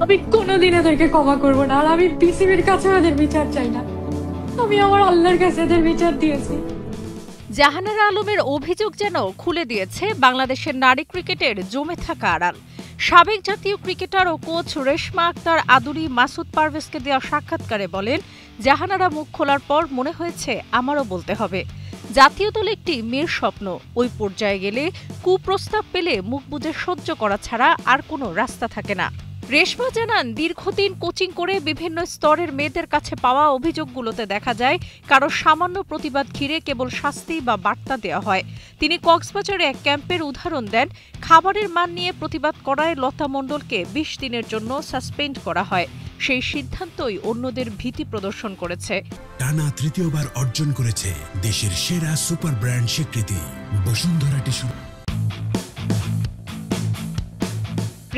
আমি কোনোদিন এদেরকে ক্ষমা করবো না, আর আমি বিসিবির কাছে এদের বিচার চাই না। আমি আমার আল্লাহর কাছে এদের বিচার দিয়েছি। জাহানারা আলমের অভিযোগ যেন খুলে দিয়েছে বাংলাদেশের নারী ক্রিকেটের জমে থাকা আড়াল। সাবেক জাতীয় ক্রিকেটার ও কোচ রেশমা আক্তার আদুরি মাসুদ পারভেজকে দেওয়া সাক্ষাৎকারে বলেন, জাহানারা মুখ খোলার পর মনে হয়েছে আমারও বলতে হবে। জাতীয় দল একটি মেয়ের স্বপ্ন, ওই পর্যায়ে গেলে কুপ্রস্তাব পেলে মুখ বুজে সহ্য করা ছাড়া আর কোনো রাস্তা থাকে না। রেশমা জানান, দীর্ঘদিন কোচিং করে বিভিন্ন স্তরের মেয়েদের কাছে পাওয়া অভিযোগগুলোতে দেখা যায় কারো সামান্য প্রতিবাদ ঘিরে কেবল শাস্তি বা বার্তা দেওয়া হয়। তিনি কক্সবাজারে এক ক্যাম্পের উদাহরণ দেন, খাবারের মান নিয়ে প্রতিবাদ করায় লতা মণ্ডলকে ২০ দিনের জন্য সাসপেন্ড করা হয়। সেই সিদ্ধান্তই অন্যদের ভীতি প্রদর্শন করেছে। টানা তৃতীয়বার অর্জন করেছে দেশের সেরা সুপার ব্র্যান্ড স্বীকৃতি বসুন্ধরা টিস্যু।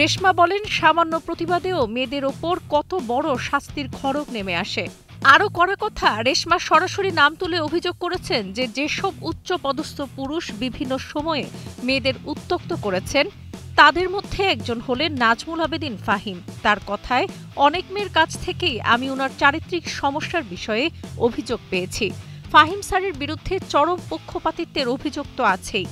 রেশমা বলেন, সামান্য প্রতিবাদেও মেয়েদের ওপর কত বড় শাস্তির খড়গ নেমে আসে। আরও কড়া কথা, রেশমা সরাসরি নাম তুলে অভিযোগ করেছেন যে যেসব উচ্চ পদস্থ পুরুষ বিভিন্ন সময়ে মেয়েদের উত্ত্যক্ত করেছেন তাদের মধ্যে একজন হলেন নাজমুল আবেদিন ফাহিম। তার কথায়, অনেক মেয়ের কাছ থেকেই আমি ওনার চারিত্রিক সমস্যার বিষয়ে অভিযোগ পেয়েছি। ফাহিম স্যারের বিরুদ্ধে চরম পক্ষপাতিত্বের অভিযোগ তো আছেই।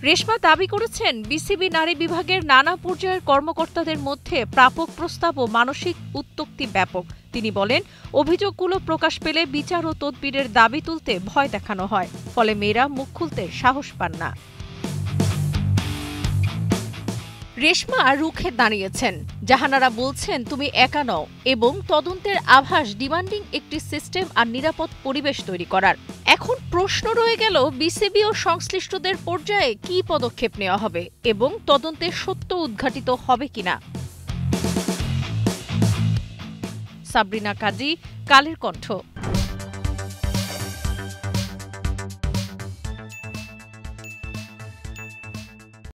রেশমা দাবি করেছেন, বিসিবি নারী বিভাগের নানা পর্যায়ের কর্মকর্তাদের মধ্যে প্রাপক প্রস্তাব ও মানসিক উত্ত্যক্তি ব্যাপক। তিনি বলেন, অভিযোগগুলো প্রকাশ পেলে বিচার ও তদবিরের দাবি তুলতে ভয় দেখানো হয়, ফলে মেয়েরা মুখ খুলতে সাহস পান না। রেশমা রুখে দাঁড়িয়েছেন। জাহানারা বলছেন, তুমি একা নও, এবং তদন্তের আভাস ডিমান্ডিং একটি সিস্টেম আর নিরাপদ পরিবেশ তৈরি করার। এখন প্রশ্ন রয়ে গেল, বিসিবি ও সংশ্লিষ্টদের পর্যায়ে কী পদক্ষেপ নেওয়া হবে এবং তদন্তের সত্য উদ্ঘাটিত হবে কিনা। সাবরিনা কাজী, কালের কণ্ঠ।